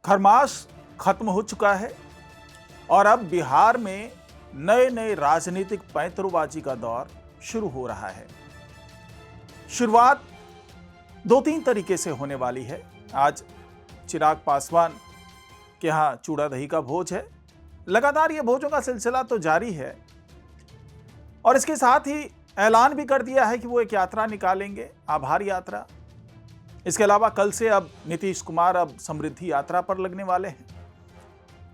खरमास खत्म हो चुका है और अब बिहार में नए नए राजनीतिक पैंतरोबाजी का दौर शुरू हो रहा है। शुरुआत दो तीन तरीके से होने वाली है। आज चिराग पासवान के यहाँ चूड़ा दही का भोज है। लगातार ये भोजों का सिलसिला तो जारी है और इसके साथ ही ऐलान भी कर दिया है कि वो एक यात्रा निकालेंगे, आभार यात्रा। इसके अलावा कल से अब नीतीश कुमार अब समृद्धि यात्रा पर लगने वाले हैं।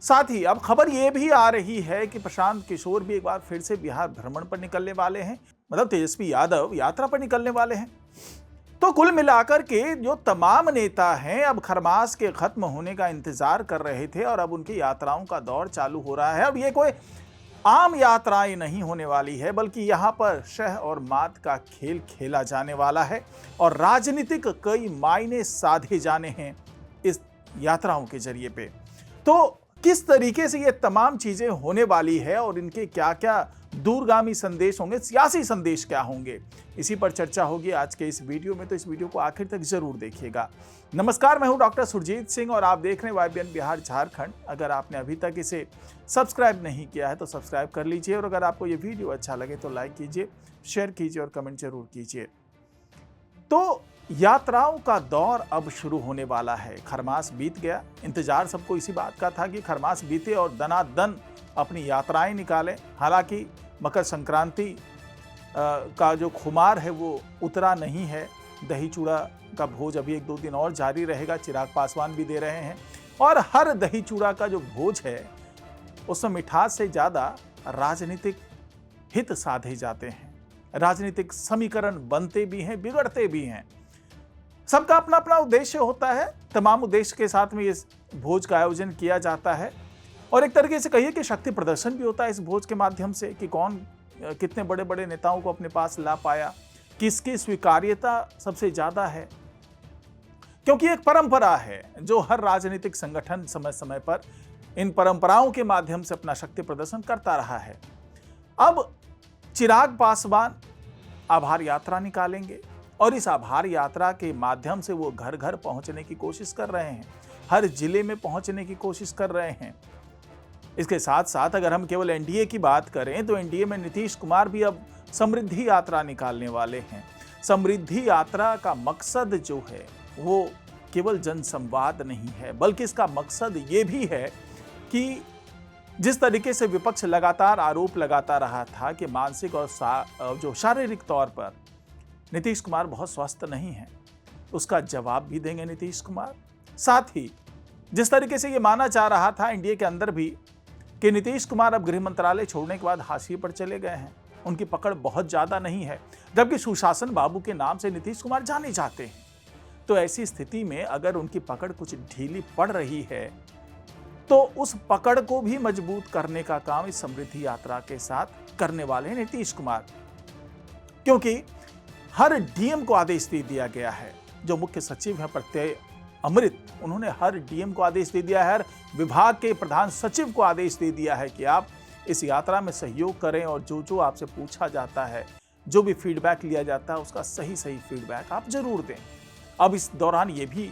साथ ही अब खबर यह भी आ रही है कि प्रशांत किशोर भी एक बार फिर से बिहार भ्रमण पर निकलने वाले हैं, मतलब तेजस्वी यादव यात्रा पर निकलने वाले हैं। तो कुल मिलाकर के जो तमाम नेता हैं अब खरमास के खत्म होने का इंतजार कर रहे थे और अब उनकी यात्राओं का दौर चालू हो रहा है। अब ये कोई आम यात्राएं नहीं होने वाली है, बल्कि यहाँ पर शह और मात का खेल खेला जाने वाला है और राजनीतिक कई मायने साधे जाने हैं इस यात्राओं के जरिए पे। तो किस तरीके से ये तमाम चीजें होने वाली है और इनके क्या क्या दूरगामी संदेश होंगे, सियासी संदेश क्या होंगे, इसी पर चर्चा होगी आज के इस वीडियो में। तो इस वीडियो को आखिर तक जरूर देखिएगा। नमस्कार, मैं हूं डॉक्टर सुरजीत सिंह और आप देख रहे हैं YBN बिहार झारखंड। अगर आपने अभी तक इसे सब्सक्राइब नहीं किया है तो सब्सक्राइब कर लीजिए और अगर आपको ये वीडियो अच्छा लगे तो लाइक कीजिए, शेयर कीजिए और कमेंट जरूर कीजिए। तो यात्राओं का दौर अब शुरू होने वाला है। खरमास बीत गया, इंतजार सबको इसी बात का था कि खरमास बीते और दनादन अपनी यात्राएं निकालें। हालांकि मकर संक्रांति का जो खुमार है वो उतरा नहीं है। दही चूड़ा का भोज अभी एक दो दिन और जारी रहेगा, चिराग पासवान भी दे रहे हैं और हर दही चूड़ा का जो भोज है उसमें मिठास से ज़्यादा राजनीतिक हित साधे जाते हैं, राजनीतिक समीकरण बनते भी हैं, बिगड़ते भी हैं। सबका अपना अपना उद्देश्य होता है। तमाम उद्देश्य के साथ में इस भोज का आयोजन किया जाता है और एक तरीके से कहिए कि शक्ति प्रदर्शन भी होता है इस भोज के माध्यम से कि कौन कितने बड़े बड़े नेताओं को अपने पास ला पाया, किसकी स्वीकार्यता सबसे ज्यादा है। क्योंकि एक परंपरा है जो हर राजनीतिक संगठन समय समय पर इन परंपराओं के माध्यम से अपना शक्ति प्रदर्शन करता रहा है। अब चिराग पासवान आभार यात्रा निकालेंगे और इस आभार यात्रा के माध्यम से वो घर घर पहुंचने की कोशिश कर रहे हैं, हर जिले में पहुंचने की कोशिश कर रहे हैं। इसके साथ साथ अगर हम केवल एनडीए की बात करें तो एनडीए में नीतीश कुमार भी अब समृद्धि यात्रा निकालने वाले हैं। समृद्धि यात्रा का मकसद जो है वो केवल जनसंवाद नहीं है, बल्कि इसका मकसद ये भी है कि जिस तरीके से विपक्ष लगातार आरोप लगाता रहा था कि मानसिक और जो शारीरिक तौर पर नीतीश कुमार बहुत स्वस्थ नहीं है, उसका जवाब भी देंगे नीतीश कुमार। साथ ही जिस तरीके से ये माना जा रहा था एनडीए के अंदर भी कि नीतीश कुमार अब गृह मंत्रालय छोड़ने के बाद हाशिए पर चले गए हैं, उनकी पकड़ बहुत ज्यादा नहीं है, जबकि सुशासन बाबू के नाम से नीतीश कुमार जाने जाते हैं। तो ऐसी स्थिति में अगर उनकी पकड़ कुछ ढीली पड़ रही है तो उस पकड़ को भी मजबूत करने का काम इस समृद्धि यात्रा के साथ करने वाले हैं नीतीश कुमार। क्योंकि हर डीएम को आदेश दे दिया गया है, जो मुख्य सचिव हैं प्रत्यय अमृत, उन्होंने हर डीएम को आदेश दे दिया है, हर विभाग के प्रधान सचिव को आदेश दे दिया है कि आप इस यात्रा में सहयोग करें और जो जो आपसे पूछा जाता है, जो भी फीडबैक लिया जाता है उसका सही सही फीडबैक आप जरूर दें। अब इस दौरान ये भी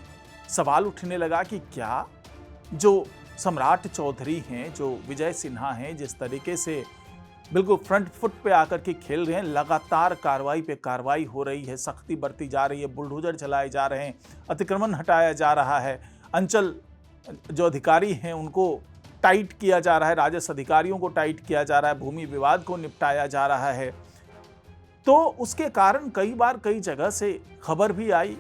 सवाल उठने लगा कि क्या जो सम्राट चौधरी हैं, जो विजय सिन्हा हैं, जिस तरीके से बिल्कुल फ्रंट फुट पे आकर के खेल रहे हैं, लगातार कार्रवाई पे कार्रवाई हो रही है, सख्ती बरती जा रही है, बुलडोजर चलाए जा रहे हैं, अतिक्रमण हटाया जा रहा है, अंचल जो अधिकारी हैं उनको टाइट किया जा रहा है, राजस्व अधिकारियों को टाइट किया जा रहा है, भूमि विवाद को निपटाया जा रहा है। तो उसके कारण कई बार कई जगह से खबर भी आई,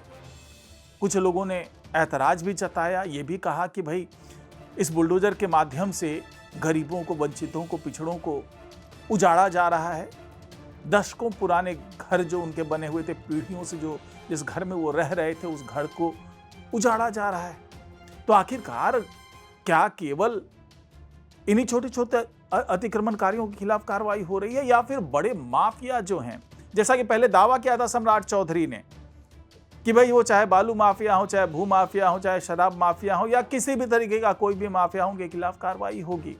कुछ लोगों ने ऐतराज भी जताया, ये भी कहा कि भाई इस बुलडोजर के माध्यम से गरीबों को, वंचितों को, पिछड़ों को उजाड़ा जा रहा है। दशकों पुराने घर जो उनके बने हुए थे, पीढ़ियों से जो जिस घर में वो रह रहे थे, उस घर को उजाड़ा जा रहा है। तो आखिरकार क्या केवल इन्हीं छोटे छोटे अतिक्रमणकारियों के खिलाफ कार्रवाई हो रही है या फिर बड़े माफिया जो हैं, जैसा कि पहले दावा किया था सम्राट चौधरी ने कि भाई वो चाहे बालू माफिया हो, चाहे भू माफिया हो, चाहे शराब माफिया हो या किसी भी तरीके का कोई भी माफिया हो, उनके खिलाफ कार्रवाई होगी।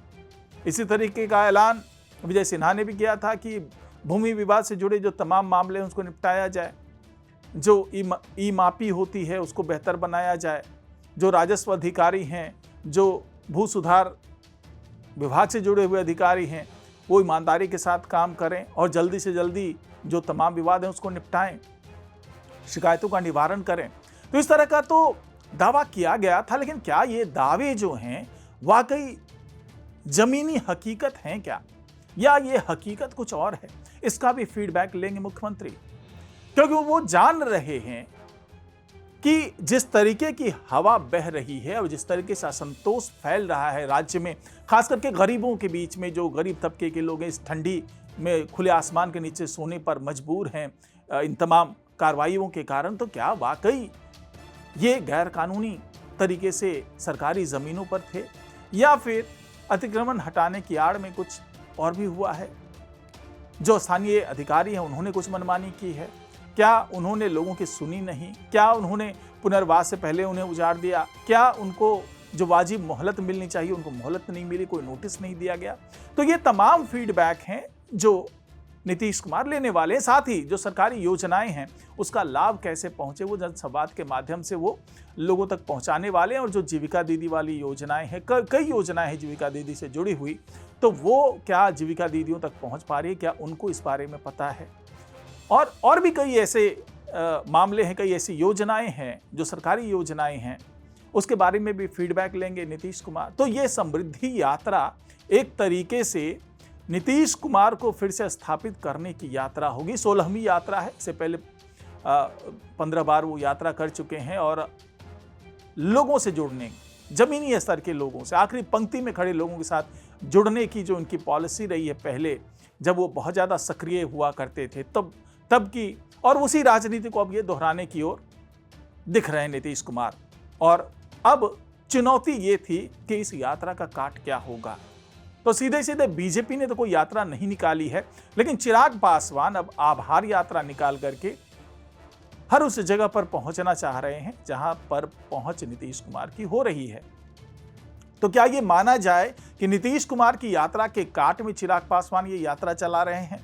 इसी तरीके का ऐलान विजय सिन्हा ने भी किया था कि भूमि विवाद से जुड़े जो तमाम मामले हैं उसको निपटाया जाए, जो ई मापी होती है उसको बेहतर बनाया जाए, जो राजस्व अधिकारी हैं, जो भू सुधार विभाग से जुड़े हुए अधिकारी हैं, वो ईमानदारी के साथ काम करें और जल्दी से जल्दी जो तमाम विवाद हैं उसको निपटाएं, शिकायतों का निवारण करें। तो इस तरह का तो दावा किया गया था, लेकिन क्या ये दावे जो हैं वाकई जमीनी हकीकत हैं क्या, या ये हकीकत कुछ और है? इसका भी फीडबैक लेंगे मुख्यमंत्री, क्योंकि वो जान रहे हैं कि जिस तरीके की हवा बह रही है और जिस तरीके से असंतोष फैल रहा है राज्य में, खास करके गरीबों के बीच में, जो गरीब तबके के लोग हैं इस ठंडी में खुले आसमान के नीचे सोने पर मजबूर हैं इन तमाम कार्रवाइयों के कारण, तो क्या वाकई ये गैर कानूनी तरीके से सरकारी ज़मीनों पर थे, या फिर अतिक्रमण हटाने की आड़ में कुछ और भी हुआ है? जो स्थानीय अधिकारी हैं उन्होंने कुछ मनमानी की है? क्या उन्होंने लोगों की सुनी नहीं? क्या उन्होंने पुनर्वास से पहले उन्हें उजाड़ दिया? क्या उनको जो वाजिब मोहलत मिलनी चाहिए उनको मोहलत नहीं मिली, कोई नोटिस नहीं दिया गया? तो ये तमाम फीडबैक हैं जो नीतीश कुमार लेने वाले हैं। साथ ही जो सरकारी योजनाएं हैं उसका लाभ कैसे पहुंचे, वो जनसंवाद के माध्यम से वो लोगों तक पहुंचाने वाले हैं। और जो जीविका दीदी वाली योजनाएं हैं, कई योजनाएं हैं जीविका दीदी से जुड़ी हुई, तो वो क्या जीविका दीदियों तक पहुंच पा रही है, क्या उनको इस बारे में पता है? और भी कई ऐसे मामले हैं, कई ऐसी योजनाएं हैं जो सरकारी योजनाएं हैं, उसके बारे में भी फीडबैक लेंगे नीतीश कुमार। तो ये समृद्धि यात्रा एक तरीके से नीतीश कुमार को फिर से स्थापित करने की यात्रा होगी। 16वीं यात्रा है, इससे पहले 15 बार वो यात्रा कर चुके हैं और लोगों से जुड़ने, जमीनी स्तर के लोगों से, आखिरी पंक्ति में खड़े लोगों के साथ जुड़ने की जो उनकी पॉलिसी रही है पहले, जब वो बहुत ज़्यादा सक्रिय हुआ करते थे तब की, और उसी राजनीति को अब ये दोहराने की ओर दिख रहे हैं नीतीश कुमार। और अब चुनौती ये थी कि इस यात्रा का काट क्या होगा। तो सीधे सीधे बीजेपी ने तो कोई यात्रा नहीं निकाली है, लेकिन चिराग पासवान अब आभार यात्रा निकाल करके हर उस जगह पर पहुंचना चाह रहे हैं जहां पर पहुंच नीतीश कुमार की हो रही है। तो क्या ये माना जाए कि नीतीश कुमार की यात्रा के काट में चिराग पासवान ये यात्रा चला रहे हैं?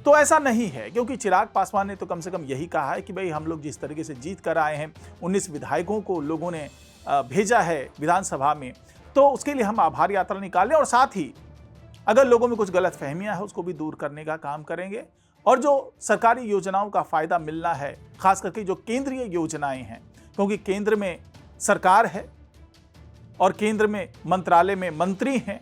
तो ऐसा नहीं है, क्योंकि चिराग पासवान ने तो कम से कम यही कहा है कि भाई हम लोग जिस तरीके से जीत कर आए हैं, 19 विधायकों को लोगों ने भेजा है विधानसभा में, तो उसके लिए हम आभार यात्रा निकालें, और साथ ही अगर लोगों में कुछ गलत फहमियां हैं उसको भी दूर करने का काम करेंगे। और जो सरकारी योजनाओं का फायदा मिलना है, खास करके जो केंद्रीय योजनाएं हैं, क्योंकि केंद्र में सरकार है और केंद्र में मंत्रालय में मंत्री हैं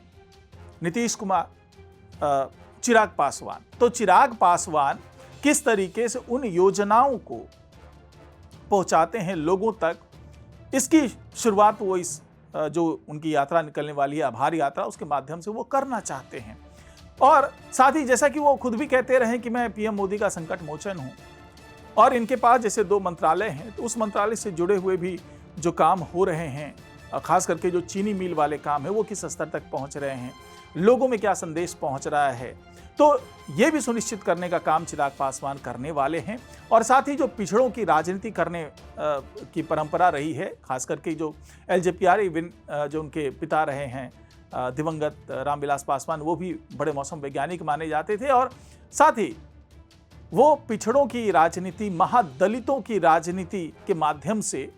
नीतीश कुमार, चिराग पासवान, तो चिराग पासवान किस तरीके से उन योजनाओं को पहुंचाते हैं लोगों तक, इसकी शुरुआत वो इस जो उनकी यात्रा निकलने वाली है आभार यात्रा, उसके माध्यम से वो करना चाहते हैं। और साथ ही जैसा कि वो खुद भी कहते रहे कि मैं पीएम मोदी का संकट मोचन हूं, और इनके पास जैसे 2 मंत्रालय हैं, तो उस मंत्रालय से जुड़े हुए भी जो काम हो रहे हैं, खास करके जो चीनी मिल वाले काम है, वो किस स्तर तक पहुंच रहे हैं, लोगों में क्या संदेश पहुंच रहा है, तो ये भी सुनिश्चित करने का काम चिराग पासवान करने वाले हैं। और साथ ही जो पिछड़ों की राजनीति करने की परंपरा रही है, खास करके जो एलजेपीआर जो उनके पिता रहे हैं दिवंगत रामविलास पासवान, वो भी बड़े मौसम वैज्ञानिक माने जाते थे, और साथ ही वो पिछड़ों की राजनीति, महादलितों की राजनीति के माध्यम से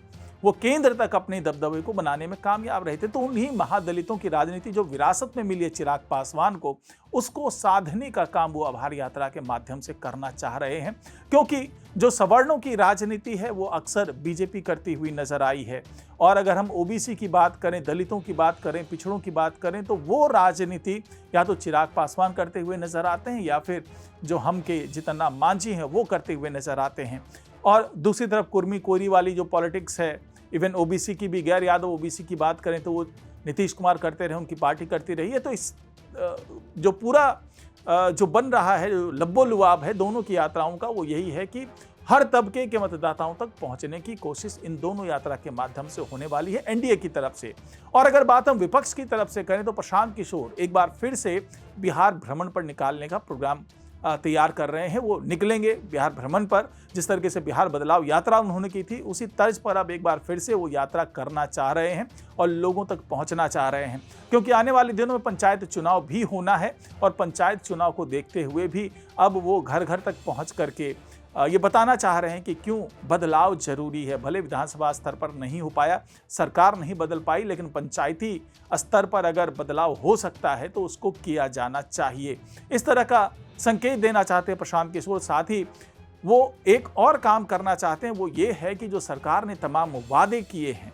वो केंद्र तक अपने दबदबे को बनाने में कामयाब रहे थे। तो उन्हीं महादलितों की राजनीति जो विरासत में मिली है चिराग पासवान को, उसको साधने का काम वो आभार यात्रा के माध्यम से करना चाह रहे हैं, क्योंकि जो सवर्णों की राजनीति है वो अक्सर बीजेपी करती हुई नजर आई है। और अगर हम ओबीसी की बात करें, दलितों की बात करें, पिछड़ों की बात करें, तो वो राजनीति या तो चिराग पासवान करते हुए नजर आते हैं, या फिर जो हम के जीतन राम मांझी हैं वो करते हुए नजर आते हैं। और दूसरी तरफ कुर्मी कोरी वाली जो पॉलिटिक्स है, इवन ओबीसी की भी, गैर यादव ओबीसी की बात करें तो वो नीतीश कुमार करते रहे, उनकी पार्टी करती रही है। तो इस जो पूरा जो बन रहा है, जो लब्बो लुआब है दोनों की यात्राओं का, वो यही है कि हर तबके के मतदाताओं तक पहुंचने की कोशिश इन दोनों यात्रा के माध्यम से होने वाली है एनडीए की तरफ से। और अगर बात हम विपक्ष की तरफ से करें तो प्रशांत किशोर एक बार फिर से बिहार भ्रमण पर निकालने का प्रोग्राम तैयार कर रहे हैं। वो निकलेंगे बिहार भ्रमण पर, जिस तरीके से बिहार बदलाव यात्रा उन्होंने की थी, उसी तर्ज पर अब एक बार फिर से वो यात्रा करना चाह रहे हैं और लोगों तक पहुंचना चाह रहे हैं, क्योंकि आने वाले दिनों में पंचायत चुनाव भी होना है। और पंचायत चुनाव को देखते हुए भी अब वो घर घर तक पहुंच करके ये बताना चाह रहे हैं कि क्यों बदलाव जरूरी है। भले विधानसभा स्तर पर नहीं हो पाया, सरकार नहीं बदल पाई, लेकिन पंचायती स्तर पर अगर बदलाव हो सकता है तो उसको किया जाना चाहिए। इस तरह का संकेत देना चाहते हैं प्रशांत किशोर। साथ ही वो एक और काम करना चाहते हैं, वो ये है कि जो सरकार ने तमाम वादे किए हैं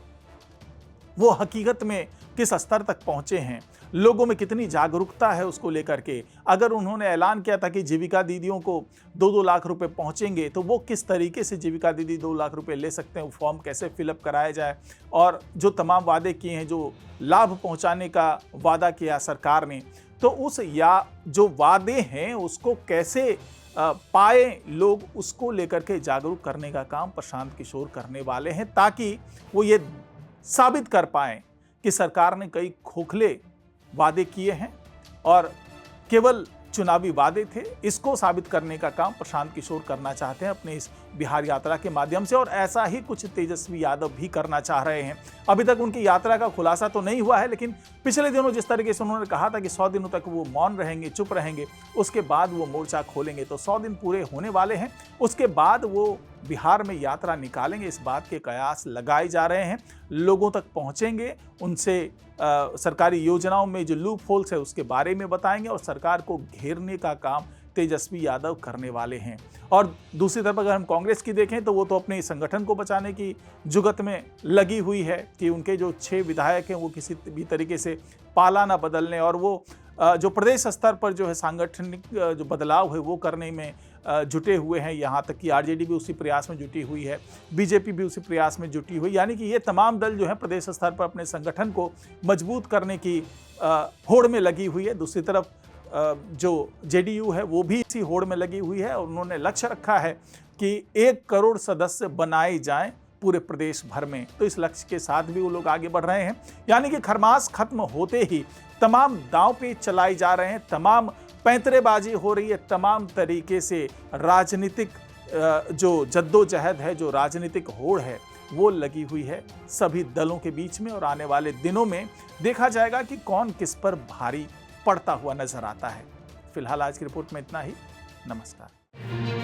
वो हकीकत में किस स्तर तक पहुंचे हैं, लोगों में कितनी जागरूकता है उसको लेकर के। अगर उन्होंने ऐलान किया था कि जीविका दीदियों को 2-2 लाख रुपए पहुंचेंगे, तो वो किस तरीके से जीविका दीदी 2 लाख रुपए ले सकते हैं, वो फॉर्म कैसे फिलअप कराया जाए, और जो तमाम वादे किए हैं, जो लाभ पहुंचाने का वादा किया सरकार ने, तो उस या जो वादे हैं उसको कैसे पाए लोग, उसको लेकर के जागरूक करने का काम प्रशांत किशोर करने वाले हैं, ताकि वो ये साबित कर पाएं कि सरकार ने कई खोखले वादे किए हैं और केवल चुनावी वादे थे। इसको साबित करने का काम प्रशांत किशोर करना चाहते हैं अपने इस बिहार यात्रा के माध्यम से, और ऐसा ही कुछ तेजस्वी यादव भी करना चाह रहे हैं। अभी तक उनकी यात्रा का खुलासा तो नहीं हुआ है, लेकिन पिछले दिनों जिस तरीके से उन्होंने कहा था कि 100 दिनों तक वो मौन रहेंगे, चुप रहेंगे, उसके बाद वो मोर्चा खोलेंगे, तो 100 दिन पूरे होने वाले हैं। उसके बाद वो बिहार में यात्रा निकालेंगे, इस बात के कयास लगाए जा रहे हैं। लोगों तक पहुंचेंगे, उनसे सरकारी योजनाओं में जो लूप होल्स है उसके बारे में बताएंगे, और सरकार को घेरने का काम तेजस्वी यादव करने वाले हैं। और दूसरी तरफ अगर हम कांग्रेस की देखें तो वो तो अपने संगठन को बचाने की जुगत में लगी हुई है कि उनके जो 6 विधायक हैं वो किसी भी तरीके से पाला ना बदलने, और वो जो प्रदेश स्तर पर जो है सांगठनिक जो बदलाव है वो करने में जुटे हुए हैं। यहाँ तक कि आरजेडी भी उसी प्रयास में जुटी हुई है, बीजेपी भी उसी प्रयास में जुटी हुई, यानी कि ये तमाम दल जो है प्रदेश स्तर पर अपने संगठन को मजबूत करने की होड़ में लगी हुई है। दूसरी तरफ जो जेडीयू है वो भी इसी होड़ में लगी हुई है, और उन्होंने लक्ष्य रखा है कि 1 करोड़ सदस्य बनाए जाएं पूरे प्रदेश भर में। तो इस लक्ष्य के साथ भी वो लोग आगे बढ़ रहे हैं, यानी कि खरमास खत्म होते ही तमाम दांव पे चलाई जा रहे हैं, तमाम पैंतरेबाजी हो रही है, तमाम तरीके से राजनीतिक जो जद्दोजहद है, जो राजनीतिक होड़ है वो लगी हुई है सभी दलों के बीच में। और आने वाले दिनों में देखा जाएगा कि कौन किस पर भारी पड़ता हुआ नजर आता है। फिलहाल आज की रिपोर्ट में इतना ही। नमस्कार।